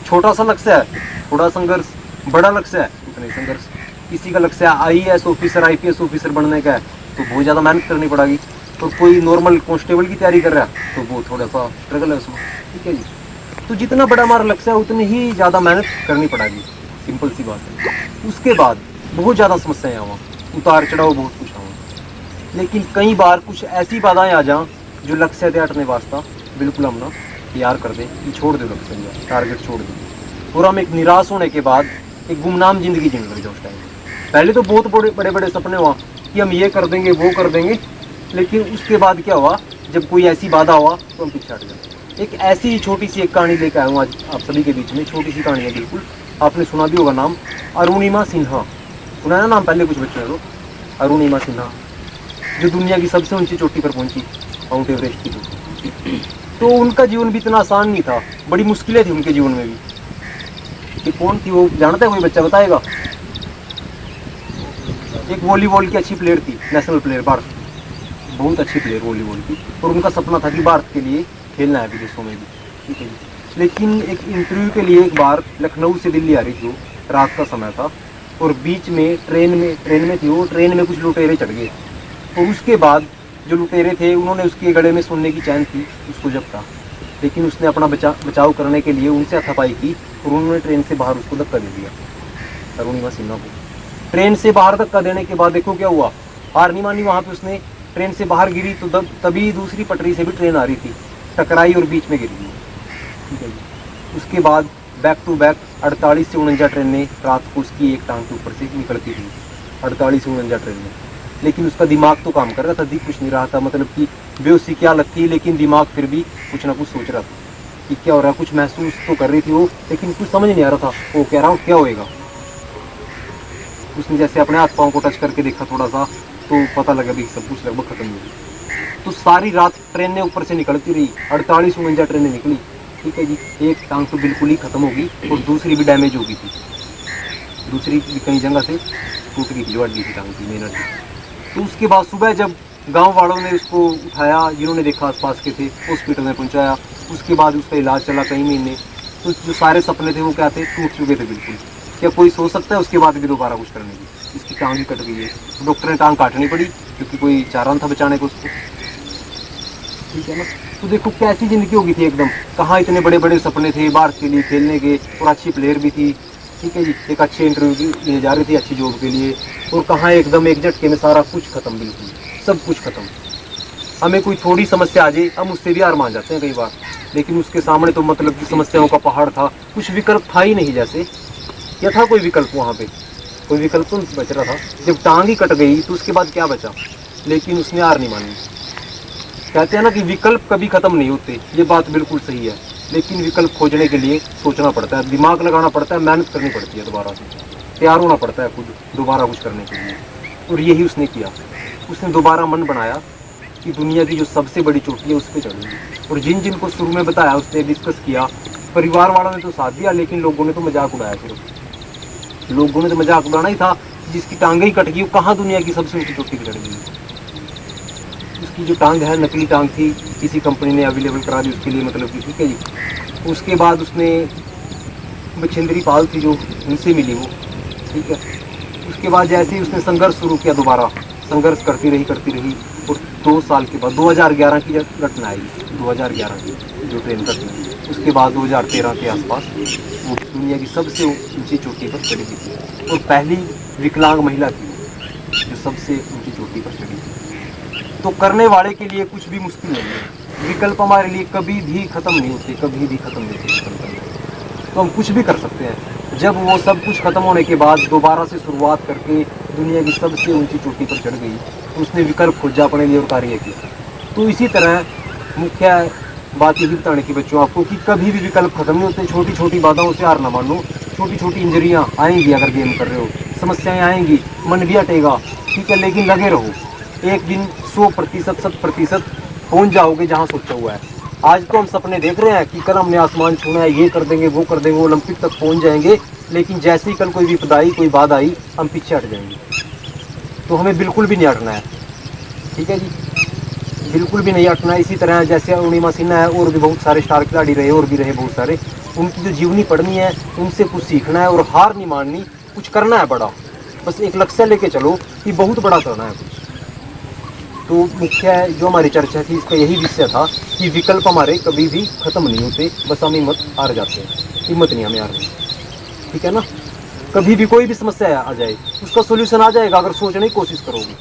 छोटा सा लक्ष्य है, थोड़ा संघर्ष, बड़ा लक्ष्य है, उतना ही संघर्ष। किसी का लक्ष्य आईएएस ऑफिसर, आईपीएस ऑफिसर बनने का है तो बहुत ज़्यादा मेहनत करनी पड़ेगी। तो कोई नॉर्मल कांस्टेबल की तैयारी कर रहा है तो वो थोड़ा सा स्ट्रगल है उसमें, ठीक है जी। तो जितना बड़ा हमारा लक्ष्य है उतनी ही ज़्यादा मेहनत करनी पड़ेगी, सिंपल सी बात है। उसके बाद बहुत ज़्यादा समस्याएं आवा, उतार चढ़ाव बहुत कुछ आवा, लेकिन कई बार कुछ ऐसी बाधाएं आ जाएं जो लक्ष्य से हटने वास्ता बिल्कुल हम ना तैयार कर दें कि छोड़ दो लक्ष्य, टारगेट छोड़ दें, और हम एक निराश होने के बाद एक गुमनाम जिंदगी जीने लग जाए उस टाइम। पहले तो बहुत बड़े बड़े सपने हुआ कि हम ये कर देंगे वो कर देंगे, लेकिन उसके बाद क्या हुआ, जब कोई ऐसी बाधा हुआ तो हम पीछे हट गए। एक ऐसी छोटी सी एक कहानी लेकर आया हूँ आज आप सभी के बीच में, छोटी सी कहानी है बिल्कुल, आपने सुना भी होगा नाम, अरुणिमा सिन्हा। सुना है ना नाम पहले कुछ बच्चों ने तो, अरुणिमा सिन्हा, जो दुनिया की सबसे ऊंची चोटी पर पहुंची, माउंट एवरेस्ट की चोटी। तो उनका जीवन भी इतना आसान नहीं था, बड़ी मुश्किलें थी उनके जीवन में भी। कि कौन थी वो जानता है कोई बच्चा, बताएगा? एक वॉलीबॉल की अच्छी प्लेयर थी, नेशनल प्लेयर, भारत, बहुत अच्छी प्लेयर वॉलीबॉल की, और उनका सपना था कि भारत के लिए खेलना है विदेशों में भी, ठीक है जी। लेकिन एक इंटरव्यू के लिए एक बार लखनऊ से दिल्ली आ रही थी वो, रात का समय था, और बीच में ट्रेन में थी वो, ट्रेन में कुछ लुटेरे चढ़ गए, और उसके बाद जो लुटेरे थे उन्होंने उसके गले में सोने की चैन थी, उसको जब्ता, लेकिन उसने अपना बचाव करने के लिए उनसे हाथापाई की और उन्होंने ट्रेन से बाहर उसको धक्का दे दिया, अरुणिमा सिन्हा को। ट्रेन से बाहर धक्का देने के बाद देखो क्या हुआ, हार नहीं मानी वहाँ पे उसने, ट्रेन से बाहर गिरी तो तभी दूसरी पटरी से भी ट्रेन आ रही थी, टकराई और बीच में गिर गई, ठीक है जी। उसके बाद बैक टू बैक 48 से 49 ट्रेनें रात को उसकी एक टांग के ऊपर से निकलती थी, 48 से 49 ट्रेनें। लेकिन उसका दिमाग तो काम कर रहा था, दिख कुछ नहीं रहा था, मतलब कि बेहोशी क्या लगती, लेकिन दिमाग फिर भी कुछ ना कुछ सोच रहा था कि क्या हो रहा है, कुछ महसूस तो कर रही थी वो, लेकिन कुछ समझ नहीं आ रहा था वो कह रहा हूँ क्या होएगा। उसने जैसे अपने हाथ पाँव को टच करके देखा थोड़ा सा, तो पता लगा भी सब कुछ लगभग खत्म हो गई। तो सारी रात ट्रेनें ऊपर से निकलती रही, 48-49 ट्रेनें निकली, ठीक है जी। एक टांग तो बिल्कुल ही खत्म होगी और दूसरी भी डैमेज हो गई थी, दूसरी भी कई जगह से टूट गई थी, जो हड्डी थी टांग की, मेन हड्डी। तो उसके बाद सुबह जब गांव वालों ने उसको उठाया, जिन्होंने देखा आसपास के थे, हॉस्पिटल में पहुंचाया, उसके बाद उसका इलाज चला कई महीने। तो जो सारे सपने थे वो क्या थे, टूट चुके थे बिल्कुल। क्या कोई सोच सकता है उसके बाद भी दोबारा कुछ करने की? इसकी टांग ही कट गई है, तो डॉक्टर ने टांग काटनी पड़ी क्योंकि कोई चारा न था बचाने को उसको, ठीक है ना। तो देखो कैसी जिंदगी होगी थी एकदम, कहाँ इतने बड़े बड़े सपने थे भारत के लिए खेलने के, और अच्छी प्लेयर भी थी, ठीक है जी, एक अच्छे इंटरव्यू लिए जा रही थी अच्छी जॉब के लिए, और कहाँ एकदम एक झटके में सारा कुछ खत्म, बिल्कुल सब कुछ खत्म। हमें कोई थोड़ी समस्या आ जाए हम उससे भी हार मान जाते हैं कई बार, लेकिन उसके सामने तो मतलब कि समस्याओं का पहाड़ था, कुछ विकल्प था ही नहीं। जैसे क्या था कोई विकल्प वहाँ पे? कोई विकल्प तो बच रहा था। जब टांग ही कट गई तो उसके बाद क्या बचा? लेकिन उसने हार नहीं मानी। कहते हैं ना कि विकल्प कभी खत्म नहीं होते, ये बात बिल्कुल सही है, लेकिन विकल्प खोजने के लिए सोचना पड़ता है, दिमाग लगाना पड़ता है, मेहनत करनी पड़ती है, दोबारा से तैयार होना पड़ता है खुद दोबारा कुछ करने के लिए। और यही उसने किया, उसने दोबारा मन बनाया कि दुनिया की जो सबसे बड़ी चोटी है उस पर चढ़ूंगी। और जिन जिनको शुरू में बताया उसने डिस्कस किया, परिवार वालों ने तो साथ दिया, लेकिन लोगों ने तो मजाक उड़ाया। सिर्फ लोगों ने तो मजाक उड़ाना ही था, जिसकी टांगें ही कट गई वो कहाँ दुनिया की सबसे ऊंची चोटी पर चढ़ गई। उसकी जो टांग है नकली टांग थी, किसी कंपनी ने अवेलेबल करा दी उसके लिए, मतलब कि ठीक है जी। उसके बाद उसने बछेंद्री पाल थी जो उनसे मिली वो, ठीक है। उसके बाद जैसे ही उसने संघर्ष शुरू किया, दोबारा संघर्ष करती रही, और 2 साल के बाद 2011 की घटना आई, 2011 की जो ट्रेन घटना, उसके बाद 2013 के आसपास वो दुनिया की सबसे ऊंची चोटी पर चढ़ी थी, और पहली विकलांग महिला थी जो सबसे ऊंची चोटी पर चढ़ी थी। तो करने वाले के लिए कुछ भी मुश्किल नहीं है, विकल्प हमारे लिए कभी भी खत्म नहीं होते, कभी भी खत्म नहीं होते। तो हम कुछ भी कर सकते हैं। जब वो सब कुछ खत्म होने के बाद दोबारा से शुरुआत करके दुनिया की सबसे ऊंची चोटी पर चढ़ गई, तो उसने विकल्प खोजा अपने लिए और कार्य किया। तो इसी तरह मुख्य बात यही बताने की बच्चों आपको कि कभी भी विकल्प खत्म नहीं होते। छोटी छोटी बाधाओं से हार ना मानो, छोटी छोटी इंजरियाँ आएंगी, अगर गेम कर रहे हो समस्याएं आएंगी, मन भी हटेगा, ठीक है, लेकिन लगे रहो। एक दिन 100%, 100% पहुँच जाओगे जहाँ सोचा हुआ है। आज तो हम सपने देख रहे हैं कि कल हमने आसमान छूना है, ये कर देंगे वो कर देंगे, ओलंपिक तक पहुंच जाएंगे, लेकिन जैसे ही कल कोई विपदा आई, कोई बात आई, हम पीछे हट जाएंगे। तो हमें बिल्कुल भी नहीं हटना है, ठीक है जी। बिल्कुल भी नहीं हटना। इसी तरह जैसे अरुणिमा सिन्हा है, और भी बहुत सारे स्टार खिलाड़ी रहे और भी रहे बहुत सारे, उनकी जो जीवनी पढ़नी है, उनसे कुछ सीखना है और हार नहीं माननी, कुछ करना है बड़ा। बस एक लक्ष्य लेके चलो कि बहुत बड़ा करना है कुछ। तो मुख्य जो हमारी चर्चा थी इसका यही विषय था कि विकल्प हमारे कभी भी खत्म नहीं होते, बस हम हिम्मत हार जाते हैं, हिम्मत नहीं हमें हारनी। ठीक है ना? कभी भी कोई भी समस्या आ जाए उसका सोल्यूशन आ जाएगा अगर सोचने की कोशिश करोगे।